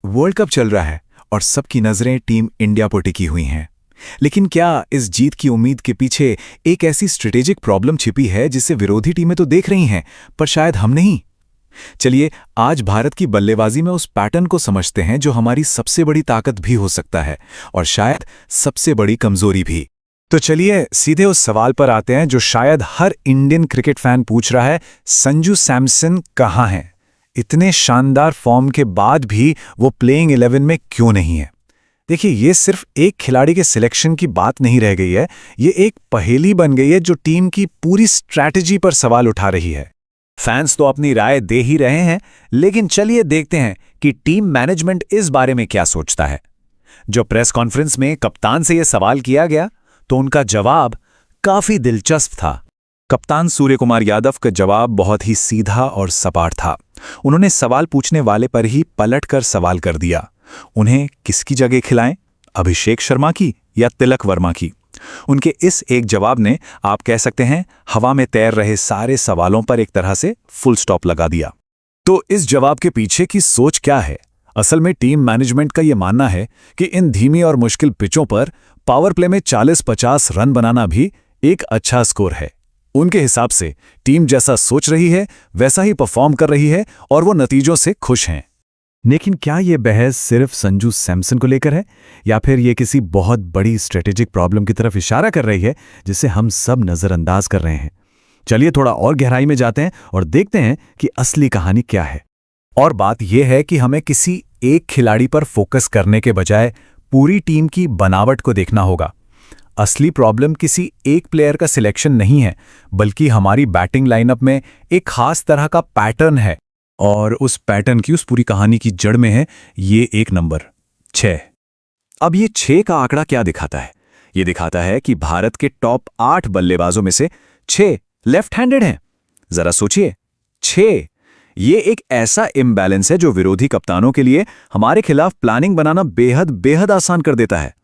World cup चल रहा है और सबकी नजरें टीम इंडिया पर टिकी हुई हैं। लेकिन क्या इस जीत की उम्मीद के पीछे एक ऐसी स्ट्रेटेजिक प्रॉब्लम छिपी है जिसे विरोधी टीमें तो देख रही हैं, पर शायद हम नहीं? चलिए आज भारत की बल्लेबाजी में उस पैटर्न को समझते हैं जो हमारी सबसे बड़ी ताकत भी हो सकता है और शायद सबसे बड़ी कमजोरी भी। तो चलिए सीधे उस सवाल पर आते हैं जो शायद हर इंडियन क्रिकेट फैन पूछ रहा है, संजू सैमसन कहाँ हैं? इतने शानदार फॉर्म के बाद भी वो प्लेइंग 11 में क्यों नहीं है? देखिए, ये सिर्फ एक खिलाड़ी के सिलेक्शन की बात नहीं रह गई है, ये एक पहेली बन गई है जो टीम की पूरी स्ट्रैटेजी पर सवाल उठा रही है। फैंस तो अपनी राय दे ही रहे हैं, लेकिन चलिए देखते हैं कि टीम मैनेजमेंट इस बारे में क्या सोचता है। जो प्रेस कॉन्फ्रेंस में कप्तान से यह सवाल किया गया तो उनका जवाब काफी दिलचस्प था। कप्तान सूर्य कुमार यादव का जवाब बहुत ही सीधा और सपाट था। उन्होंने सवाल पूछने वाले पर ही पलटकर सवाल कर दिया। उन्हें किसकी जगह खिलाएं, अभिषेक शर्मा की या तिलक वर्मा की? उनके इस एक जवाब ने, आप कह सकते हैं, हवा में तैर रहे सारे सवालों पर एक तरह से फुल स्टॉप लगा दिया। तो इस जवाब के पीछे की सोच क्या है? असल में टीम मैनेजमेंट का यह मानना है कि इन धीमी और मुश्किल पिचों पर पावर प्ले में 40-50 रन बनाना भी एक अच्छा स्कोर है। उनके हिसाब से टीम जैसा सोच रही है वैसा ही परफॉर्म कर रही है और वो नतीजों से खुश हैं। लेकिन क्या ये बहस सिर्फ संजू सैमसन को लेकर है या फिर ये किसी बहुत बड़ी स्ट्रेटेजिक प्रॉब्लम की तरफ इशारा कर रही है जिसे हम सब नजरअंदाज कर रहे हैं? चलिए थोड़ा और गहराई में जाते हैं और देखते हैं कि असली कहानी क्या है। और बात यह है कि हमें किसी एक खिलाड़ी पर फोकस करने के बजाय पूरी टीम की बनावट को देखना होगा। असली प्रॉब्लम किसी एक प्लेयर का सिलेक्शन नहीं है, बल्कि हमारी बैटिंग लाइनअप में एक खास तरह का पैटर्न है और उस पैटर्न की, उस पूरी कहानी की जड़ में है ये एक नंबर 6। अब ये 6 का आंकड़ा क्या दिखाता है? ये दिखाता है कि भारत के टॉप 8 बल्लेबाजों में से 6 लेफ्ट हैंडेड हैं। जरा सोचिए, 6। ये एक ऐसा इम्बैलेंस है जो विरोधी कप्तानों के लिए हमारे खिलाफ प्लानिंग बनाना बेहद बेहद आसान कर देता है।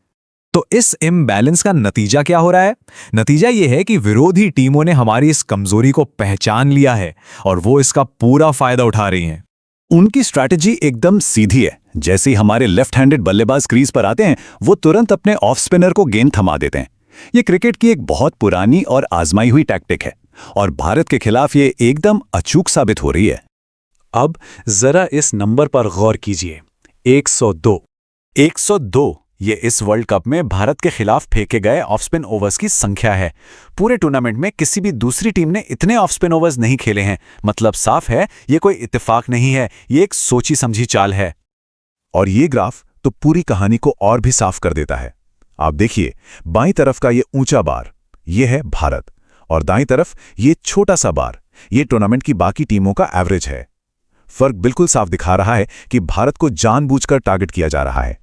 तो इस इम्बैलेंस का नतीजा क्या हो रहा है? नतीजा यह है कि विरोधी टीमों ने हमारी इस कमजोरी को पहचान लिया है और वो इसका पूरा फायदा उठा रही हैं। उनकी स्ट्रैटेजी एकदम सीधी है। जैसे ही हमारे लेफ्ट हैंडेड बल्लेबाज क्रीज पर आते हैं, वो तुरंत अपने ऑफ स्पिनर को गेंद थमा देते हैं। ये क्रिकेट की एक बहुत पुरानी और आजमाई हुई टैक्टिक है और भारत के खिलाफ ये एकदम अचूक साबित हो रही है। अब जरा इस नंबर पर गौर कीजिए, 102। 102 ये इस वर्ल्ड कप में भारत के खिलाफ फेंके गए ऑफ स्पिन ओवर्स की संख्या है। पूरे टूर्नामेंट में किसी भी दूसरी टीम ने इतने ऑफ स्पिन ओवर्स नहीं खेले हैं। मतलब साफ है, ये कोई इत्तेफाक नहीं है, ये एक सोची समझी चाल है। और ये ग्राफ तो पूरी कहानी को और भी साफ कर देता है। आप देखिए, बाईं तरफ का ये ऊंचा बार, ये है भारत, और दाईं तरफ ये छोटा सा बार, ये टूर्नामेंट की बाकी टीमों का एवरेज है। फर्क बिल्कुल साफ दिखा रहा है कि भारत को जानबूझकर टारगेट किया जा रहा है।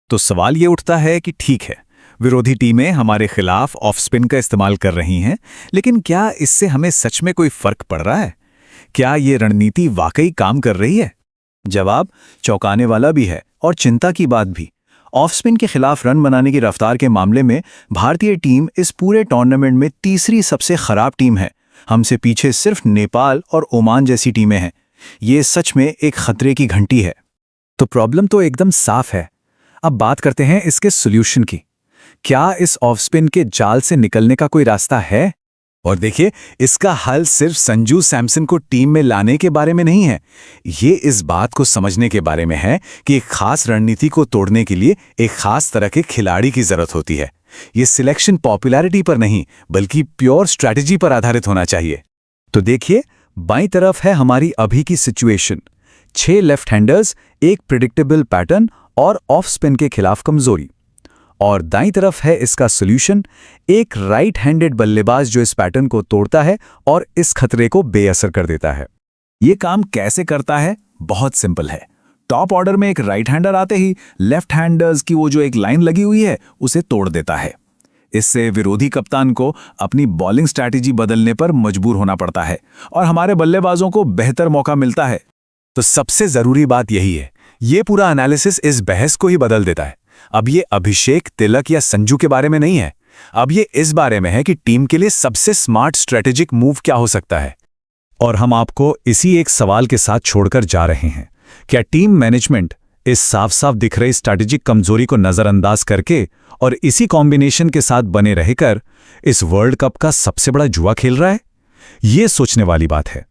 तो सवाल ये उठता है कि ठीक है, विरोधी टीमें हमारे खिलाफ ऑफ स्पिन का इस्तेमाल कर रही हैं, लेकिन क्या इससे हमें सच में कोई फर्क पड़ रहा है? क्या ये रणनीति वाकई काम कर रही है? जवाब चौंकाने वाला भी है और चिंता की बात भी। ऑफ स्पिन के खिलाफ रन बनाने की रफ्तार के मामले में भारतीय टीम इस पूरे टूर्नामेंट में तीसरी सबसे खराब टीम है। हमसे पीछे सिर्फ नेपाल और ओमान जैसी टीमें हैं। ये सच में एक खतरे की घंटी है। तो प्रॉब्लम तो एकदम साफ है। अब बात करते हैं इसके सॉल्यूशन की। क्या इस ऑफ स्पिन के जाल से निकलने का कोई रास्ता है? और देखिए, इसका हल सिर्फ संजू सैमसन को टीम में लाने के बारे में नहीं है। ये इस बात को समझने के बारे में है कि एक खास रणनीति को तोड़ने के लिए एक खास तरह के खिलाड़ी की जरूरत होती है। ये सिलेक्शन पॉपुलैरिटी पर नहीं, बल्कि प्योर स्ट्रैटेजी पर आधारित होना चाहिए। तो देखिए, बाईं तरफ है हमारी अभी की सिचुएशन, 6 लेफ्ट हैंडर्स, एक प्रिडिक्टेबल पैटर्न और ऑफ स्पिन के खिलाफ कमजोरी। और दाईं तरफ है इसका सॉल्यूशन, एक राइट हैंडेड बल्लेबाज जो इस पैटर्न को तोड़ता है और इस खतरे को बेअसर कर देता है। ये काम कैसे करता है? बहुत सिंपल है। टॉप ऑर्डर में एक राइट हैंडर आते ही लेफ्ट हैंडर्स की वो जो एक लाइन लगी हुई है उसे तोड़ देता है। इससे विरोधी कप्तान को अपनी बॉलिंग स्ट्रैटेजी बदलने पर मजबूर होना पड़ता है और हमारे बल्लेबाजों को बेहतर मौका मिलता है। तो सबसे जरूरी बात यही है, ये पूरा एनालिसिस इस बहस को ही बदल देता है। अब ये अभिषेक, तिलक या संजू के बारे में नहीं है। अब ये इस बारे में है कि टीम के लिए सबसे स्मार्ट स्ट्रेटेजिक मूव क्या हो सकता है। और हम आपको इसी एक सवाल के साथ छोड़कर जा रहे हैं, क्या टीम मैनेजमेंट इस साफ साफ दिख रही स्ट्रैटेजिक कमजोरी को नजरअंदाज करके और इसी कॉम्बिनेशन के साथ बने रहकर इस वर्ल्ड कप का सबसे बड़ा जुआ खेल रहा है? ये सोचने वाली बात है।